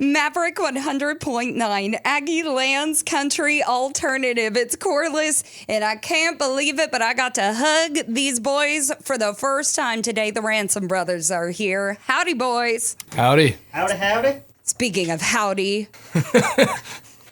Maverick 100.9, Aggie Lands Country Alternative. It's Corliss, and I can't believe it, but I got to hug these boys for the first time today. The Ransom Brothers are here. Howdy, boys. Howdy. Howdy, howdy. Speaking of howdy,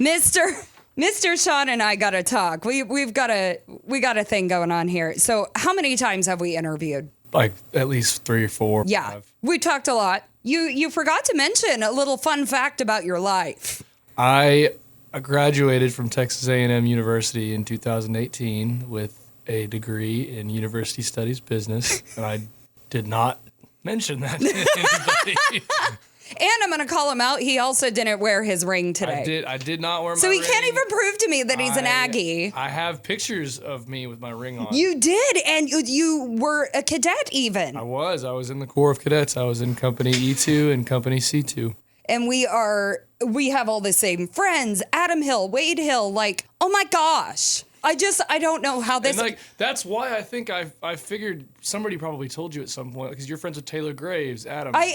Mr. Sean and I got to talk. We got a thing going on here. So how many times have we interviewed? Like at least 3 or 4. Yeah, 5. We talked a lot. You forgot to mention a little fun fact about your life. I graduated from Texas A&M University in 2018 with a degree in University Studies Business, and I did not mention that to anybody. And I'm going to call him out. He also didn't wear his ring today. I did not wear my ring. So he can't even prove to me that he's an Aggie. I have pictures of me with my ring on. You did, and you were a cadet even. I was in the Corps of Cadets. I was in Company E2 and Company C2. And we have all the same friends. Adam Hill, Wade Hill, like, oh my gosh. I don't know how this... And that's why I think I figured somebody probably told you at some point, because you're friends with Taylor Graves, Adam. I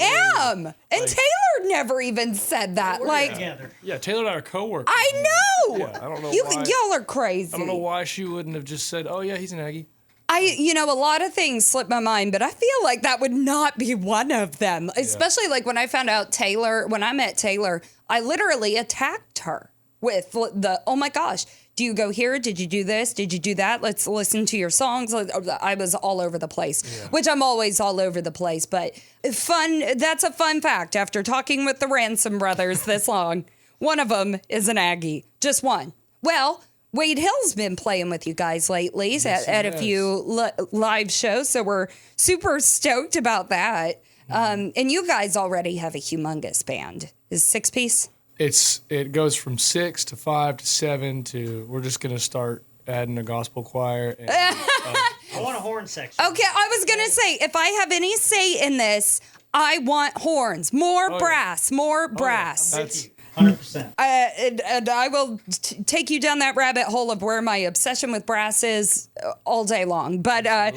am. And Taylor never even said that. Together. Yeah, Taylor and I are co-workers. I know. Yeah, I don't know why. Y'all are crazy. I don't know why she wouldn't have just said, oh yeah, he's an Aggie. A lot of things slip my mind, but I feel like that would not be one of them. Especially like when I found out when I met Taylor, I literally attacked her with oh my gosh, do you go here? Did you do this? Did you do that? Let's listen to your songs. I was all over the place, which I'm always all over the place, but fun. That's a fun fact. After talking with the Ransom Brothers this long, one of them is an Aggie. Just one. Well, Wade Hill's been playing with you guys lately at a few live shows, so we're super stoked about that. And you guys already have a humongous band. Is 6-piece? It goes from 6 to 5 to 7 to we're just gonna start adding a gospel choir. And, I want a horn section. Okay, I was gonna say if I have any say in this, I want horns, more brass. That's 100%. And I will take you down that rabbit hole of where my obsession with brass is all day long. But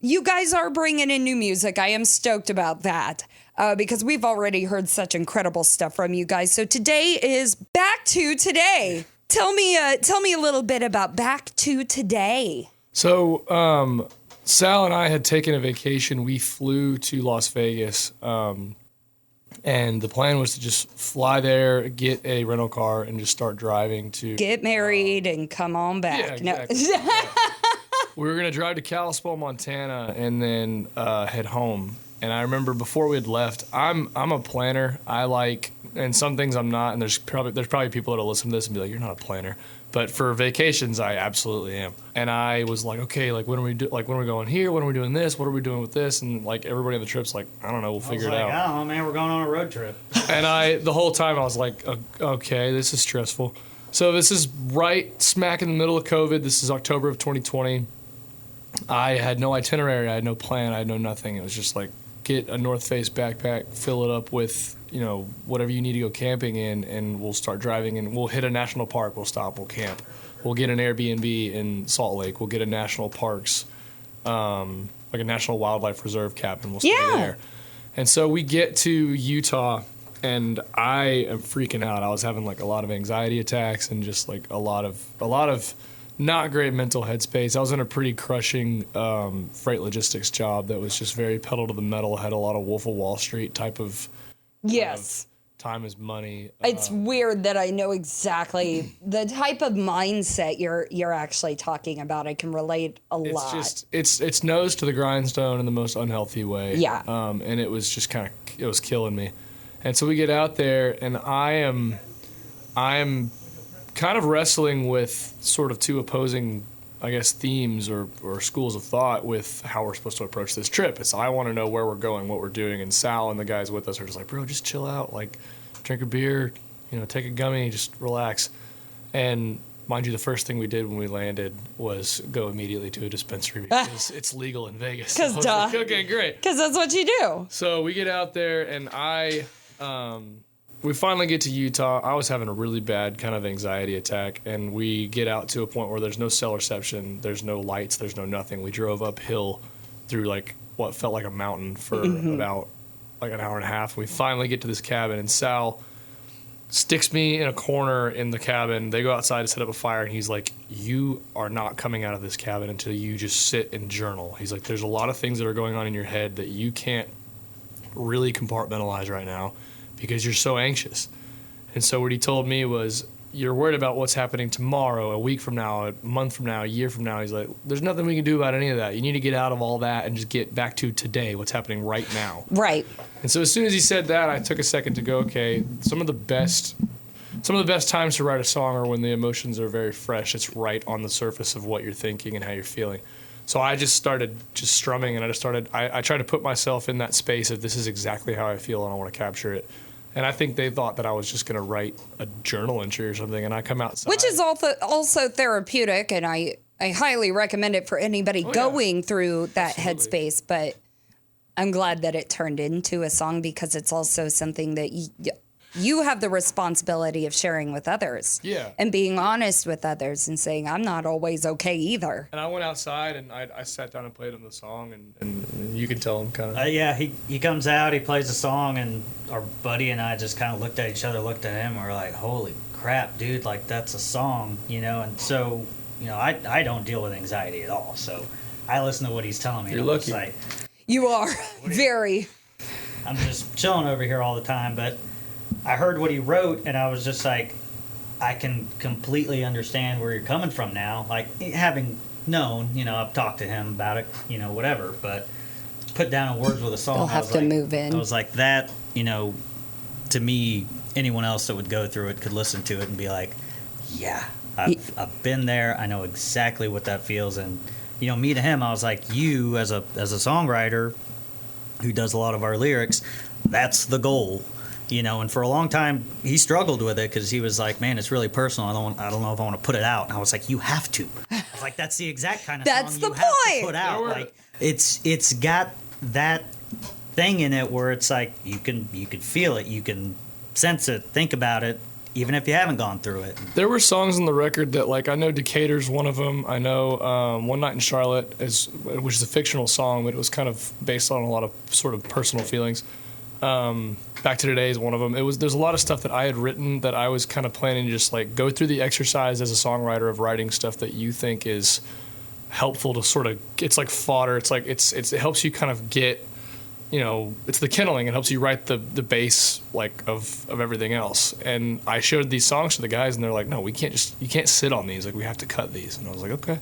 you guys are bringing in new music. I am stoked about that because we've already heard such incredible stuff from you guys. So today is Back to Today. Tell me a little bit about Back to Today. So Sal and I had taken a vacation. We flew to Las Vegas. And the plan was to just fly there, get a rental car, and just start driving to... Get married and come on back. Yeah, exactly. No. We were going to drive to Kalispell, Montana, and then head home. And I remember before we had left, I'm a planner. I like... And some things I'm not, and there's probably people that'll listen to this and be like, you're not a planner. But for vacations, I absolutely am. And I was like, okay, when are we going here? When are we doing this? What are we doing with this? And like everybody on the trip's like, I don't know, we'll figure it out. I don't know, man, we're going on a road trip. And the whole time I was like, okay, this is stressful. So this is right smack in the middle of COVID. This is October of 2020. I had no itinerary. I had no plan. I had no nothing. It was just like, get a North Face backpack, fill it up with, whatever you need to go camping in, and we'll start driving, and we'll hit a national park. We'll stop. We'll camp. We'll get an Airbnb in Salt Lake. We'll get a national parks, like a national wildlife reserve cabin. We'll stay there. And so we get to Utah, and I am freaking out. I was having like a lot of anxiety attacks and just like a lot of not great mental headspace. I was in a pretty crushing freight logistics job that was just very pedal to the metal, had a lot of Wolf of Wall Street type of time is money. It's weird that I know exactly the type of mindset you're actually talking about. I can relate a lot. It's nose to the grindstone in the most unhealthy way. Yeah. And it was just it was killing me. And so we get out there, and I am kind of wrestling with sort of two opposing, I guess, themes or schools of thought with how we're supposed to approach this trip. It's I want to know where we're going, what we're doing, and Sal and the guys with us are just like, bro, just chill out, like drink a beer, take a gummy, just relax. And mind you, the first thing we did when we landed was go immediately to a dispensary because it's legal in Vegas. Because like, okay, great. Because that's what you do. So we get out there, and we finally get to Utah. I was having a really bad kind of anxiety attack, and we get out to a point where there's no cell reception, there's no lights, there's no nothing. We drove uphill through like what felt like a mountain for about like an hour and a half. We finally get to this cabin, and Sal sticks me in a corner in the cabin. They go outside to set up a fire, and he's like, you are not coming out of this cabin until you just sit and journal. He's like, there's a lot of things that are going on in your head that you can't really compartmentalize right now because you're so anxious. And so what he told me was, you're worried about what's happening tomorrow, a week from now, a month from now, a year from now. He's like, there's nothing we can do about any of that. You need to get out of all that and just get back to today, what's happening right now. Right. And so as soon as he said that, I took a second to go, okay, some of the best times to write a song are when the emotions are very fresh. It's right on the surface of what you're thinking and how you're feeling. So I just started just strumming, and I tried to put myself in that space of this is exactly how I feel and I want to capture it. And I think they thought that I was just going to write a journal entry or something, and I come outside. Which is also therapeutic, and I highly recommend it for anybody going through that headspace. But I'm glad that it turned into a song because it's also something that you have the responsibility of sharing with others. Yeah. And being honest with others and saying, I'm not always okay either. And I went outside and I sat down and played him the song, and you can tell him kind of. Yeah, he comes out, he plays the song, and our buddy and I just kind of looked at each other, looked at him, and we're like, holy crap, dude, like that's a song, you know? And so, you know, I don't deal with anxiety at all. So I listen to what he's telling me. You're and I'm just lucky. like, You are very. I'm just chilling over here all the time, but I heard what he wrote, and I was just like, I can completely understand where you're coming from now. Like, having known, you know, I've talked to him about it, you know, whatever, but put down in words with a song. You'll have to move in. I was like, that, you know, to me, anyone else that would go through it could listen to it and be like, yeah, I've been there. I know exactly what that feels. And, you know, me to him, I was like, you as a songwriter who does a lot of our lyrics, that's the goal. You know, and for a long time, he struggled with it because he was like, man, it's really personal. I don't know if I want to put it out. And I was like, you have to. I was like, that's the exact kind of That's song the you have point. to put out. Like, it's got that thing in it where it's like, you can feel it. You can sense it, think about it, even if you haven't gone through it. There were songs on the record that, like, I know Decatur's one of them. I know One Night in Charlotte, which is a fictional song, but it was kind of based on a lot of sort of personal feelings. Back to Today is one of them. There's a lot of stuff that I had written that I was kind of planning to just like go through the exercise as a songwriter of writing stuff that you think is helpful to sort of, it's like fodder. It's like, it helps you kind of get, you know, it's the kindling. It helps you write the base like of everything else. And I showed these songs to the guys and they're like, no, you can't sit on these. Like, we have to cut these. And I was like, okay.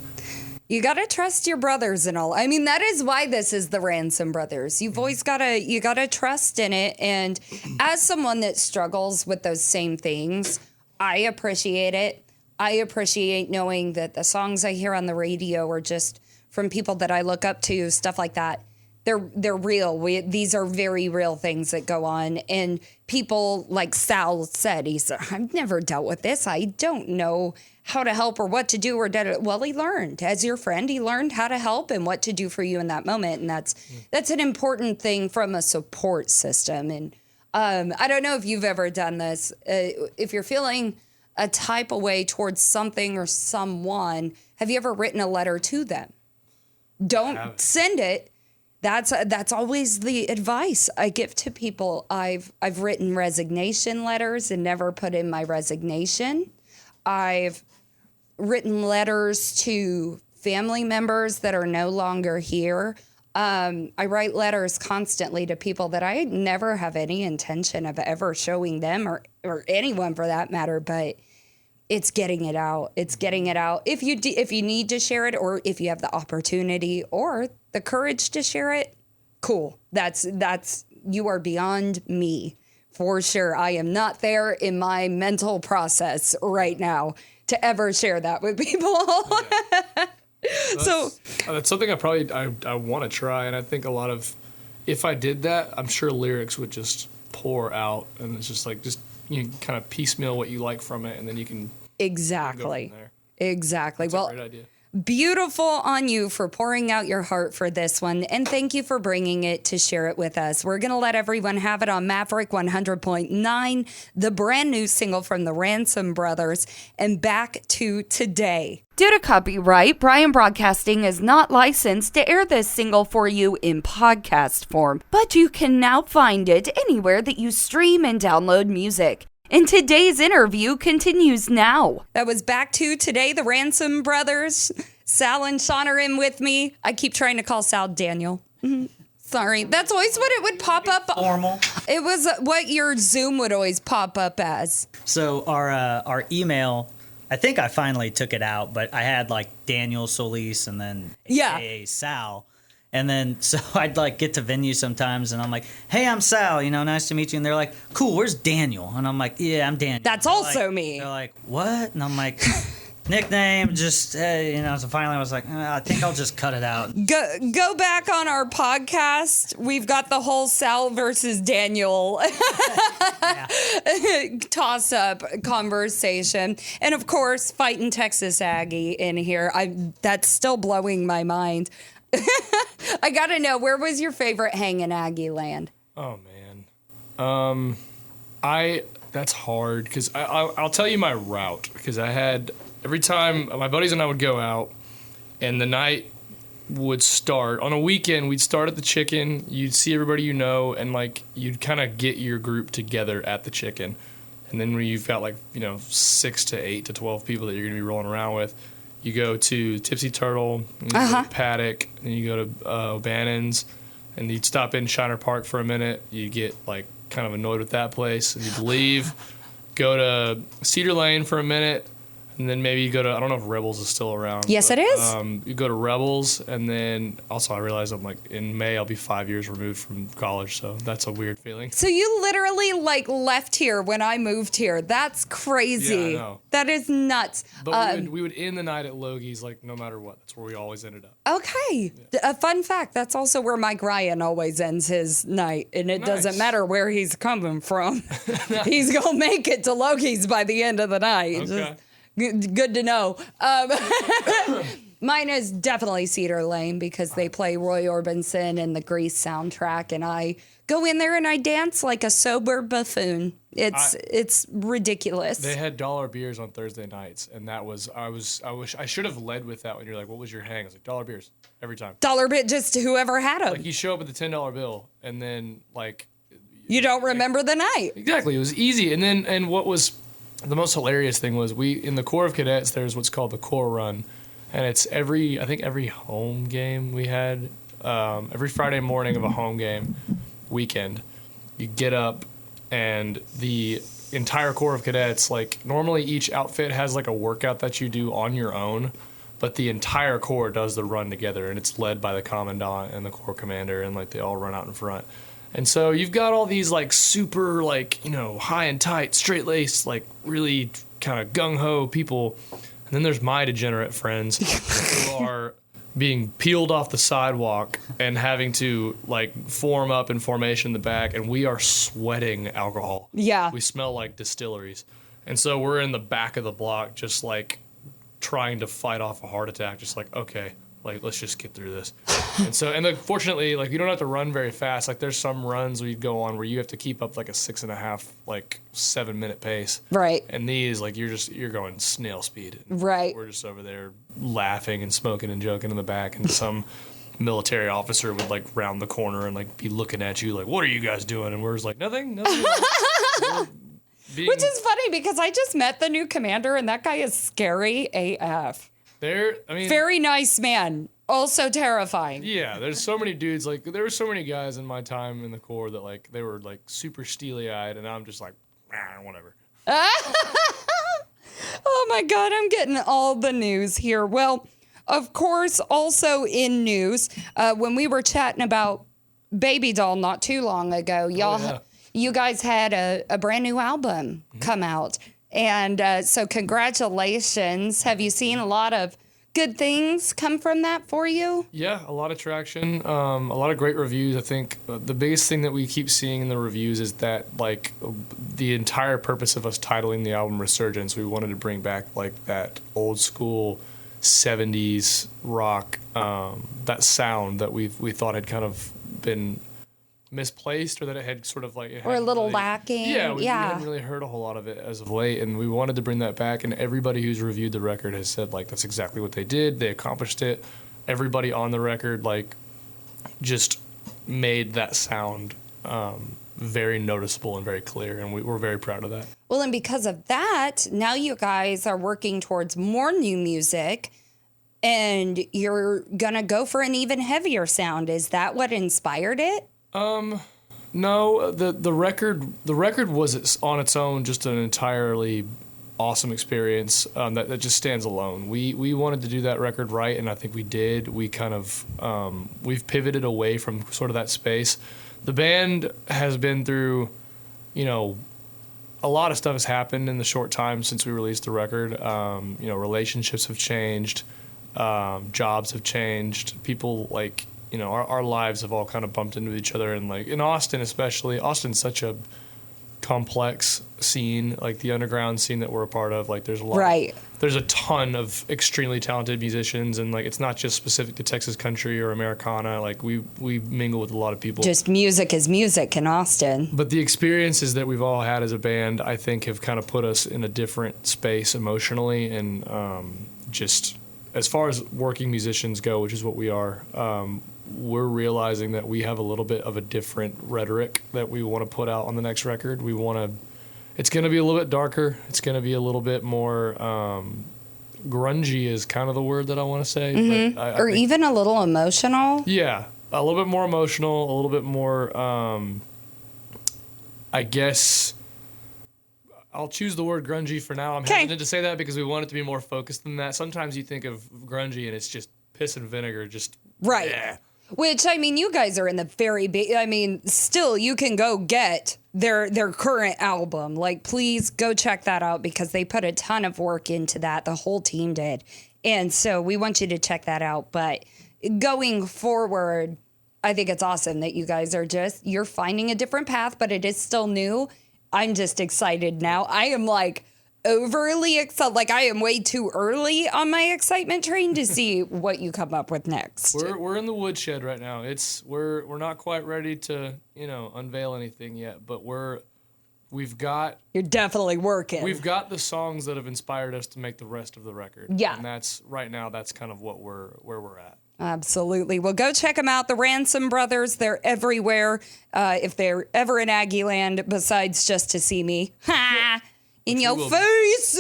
You got to trust your brothers and all. I mean, that is why this is the Ransom Brothers. You've always got to trust in it. And as someone that struggles with those same things, I appreciate it. I appreciate knowing that the songs I hear on the radio are just from people that I look up to, stuff like that. They're real. These are very real things that go on. And people, like Sal said, he said, I've never dealt with this. I don't know how to help or what to do or well, he learned as your friend. He learned how to help and what to do for you in that moment. And that's an important thing from a support system. And I don't know if you've ever done this. If you're feeling a type of way towards something or someone, have you ever written a letter to them? Don't send it. That's always the advice I give to people. I've written resignation letters and never put in my resignation. I've written letters to family members that are no longer here. I write letters constantly to people that I never have any intention of ever showing them or anyone for that matter, but it's getting it out. It's getting it out. If you need to share it or if you have the opportunity or the courage to share it, cool. That's you are beyond me for sure. I am not there in my mental process right now to ever share that with people. That's something I want to try, and I think if I did that, I'm sure lyrics would just pour out, and it's just you kind of piecemeal what you like from it, and then you can exactly. go from there. Exactly. That's a great idea. Beautiful on you for pouring out your heart for this one. And thank you for bringing it to share it with us. We're going to let everyone have it on Maverick 100.9, the brand new single from the Ransom Brothers, and Back to Today. Due to copyright, Brian Broadcasting is not licensed to air this single for you in podcast form, but you can now find it anywhere that you stream and download music. And today's interview continues now. That was Back to Today, the Ransom Brothers. Sal and Sean are in with me. I keep trying to call Sal Daniel. Sorry. That's always what it would pop up. Formal. It was what your Zoom would always pop up as. So our email, I think I finally took it out, but I had like Daniel Solis and then AKA Sal. And then, so I'd like get to venues sometimes and I'm like, hey, I'm Sal, nice to meet you. And they're like, cool, where's Daniel? And I'm like, yeah, I'm Daniel. That's also me. They're like, what? And I'm like, nickname, just, so finally I was like, I think I'll just cut it out. Go back on our podcast. We've got the whole Sal versus Daniel toss-up conversation. And of course, fighting Texas Aggie in here. That's still blowing my mind. I gotta know, where was your favorite hang in Aggie land? Oh man, that's hard because I'll tell you my route because I had every time my buddies and I would go out and the night would start on a weekend. We'd start at the Chicken. You'd see everybody and like you'd kind of get your group together at the Chicken, and then when you've got 6 to 8 to 12 people that you're gonna be rolling around with. You go to Tipsy Turtle, you go to Paddock, and you go to O'Bannon's, and you'd stop in Shiner Park for a minute. You get kind of annoyed with that place, and you'd leave, go to Cedar Lane for a minute, and then maybe you go to, I don't know if Rebels is still around. Yes, it is. You go to Rebels, and then also I realized in May I'll be 5 years removed from college, so that's a weird feeling. So you literally left here when I moved here. That's crazy. Yeah, I know. That is nuts. But we would end the night at Logie's no matter what. That's where we always ended up. Okay. Yeah. A fun fact, that's also where Mike Ryan always ends his night, and it doesn't matter where he's coming from. He's going to make it to Logie's by the end of the night. Okay. Good to know. Mine is definitely Cedar Lane because they play Roy Orbison and the Grease soundtrack, and I go in there and I dance like a sober buffoon. It's ridiculous. They had dollar beers on Thursday nights, and that was I should have led with that when you're like, what was your hang? I was like, dollar beers every time. Dollar bit, just whoever had them. You show up with the $10 bill, and then you don't remember the night. Exactly, it was easy. And what was the most hilarious thing was in the Corps of Cadets, there's what's called the Corps Run, and it's every home game we had, every Friday morning of a home game weekend, you get up and the entire Corps of Cadets, normally each outfit has a workout that you do on your own, but the entire Corps does the run together, and it's led by the Commandant and the Corps Commander, and they all run out in front. And so you've got all these super high and tight, straight-laced, really kind of gung-ho people. And then there's my degenerate friends who are being peeled off the sidewalk and having to form up in formation in the back, and we are sweating alcohol. Yeah. We smell like distilleries. And so we're in the back of the block just trying to fight off a heart attack, just okay. Let's just get through this. And fortunately, you don't have to run very fast. There's some runs we go on where you have to keep up a 6.5, 7 minute pace. Right. And these, you're going snail speed. Right. We're just over there laughing and smoking and joking in the back, and some military officer would round the corner and be looking at you what are you guys doing? And we're just nothing. Which is funny because I just met the new commander, and that guy is scary AF. Very nice man. Also terrifying. Yeah, there's so many dudes. There were so many guys in my time in the Corps that they were super steely-eyed, and I'm just whatever. Oh my God, I'm getting all the news here. Well, of course, also in news, when we were chatting about Baby Doll not too long ago, you guys had a brand new album come out. And so congratulations. Have you seen a lot of good things come from that for you? Yeah, a lot of traction, a lot of great reviews. I think the biggest thing that we keep seeing in the reviews is that the entire purpose of us titling the album Resurgence, we wanted to bring back that old school 70s rock, that sound that we thought had kind of been misplaced, or that it had sort of or a little lacking. Yeah, we hadn't really heard a whole lot of it as of late, and we wanted to bring that back. And everybody who's reviewed the record has said that's exactly what they did. They accomplished it. Everybody on the record just made that sound very noticeable and very clear, and we're very proud of that. Well, and because of that, now you guys are working towards more new music, and you're gonna go for an even heavier sound. Is that what inspired it? No, the record was on its own just an entirely awesome experience that just stands alone. We wanted to do that record right, and I think we did. We kind of we've pivoted away from sort of that space. The band has been through, a lot of stuff has happened in the short time since we released the record. Relationships have changed, jobs have changed. People our lives have all kind of bumped into each other, and in Austin especially. Austin's such a complex scene, like the underground scene that we're a part of. There's a lot. Right. There's a ton of extremely talented musicians, and it's not just specific to Texas country or Americana. We mingle with a lot of people. Just music is music in Austin. But the experiences that we've all had as a band, I think, have kind of put us in a different space emotionally, and just as far as working musicians go, which is what we are. We're realizing that we have a little bit of a different rhetoric that we want to put out on the next record. It's going to be a little bit darker. It's going to be a little bit more grungy is kind of the word that I want to say. Mm-hmm. But or even a little emotional. Yeah, a little bit more emotional, a little bit more, I guess I'll choose the word grungy for now. I'm hesitant to say that because we want it to be more focused than that. Sometimes you think of grungy and it's just piss and vinegar, just... Right. Yeah. Which, you guys are in the very big... still, you can go get their current album. Please go check that out because they put a ton of work into that. The whole team did. And so we want you to check that out. But going forward, I think it's awesome that you guys are you're finding a different path, but it is still new. I'm just excited now. I am overly excited. I am way too early on my excitement train to see what you come up with next. We're in the woodshed right now. We're not quite ready to unveil anything yet, but we've got. You're definitely working. We've got the songs that have inspired us to make the rest of the record. Yeah, and that's kind of where we're at. Absolutely. Well, go check them out. The Ransom Brothers. They're everywhere. If they're ever in Aggie land, besides just to see me. Ha! In your face.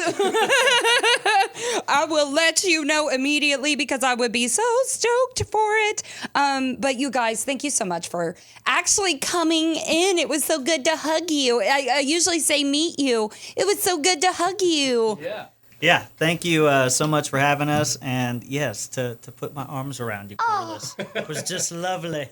I will let you know immediately because I would be so stoked for it. But you guys, thank you so much for actually coming in. It was so good to hug you. I usually say meet you. It was so good to hug you. Yeah. Yeah, thank you so much for having us. And yes, to put my arms around you, Carlos. It was just lovely.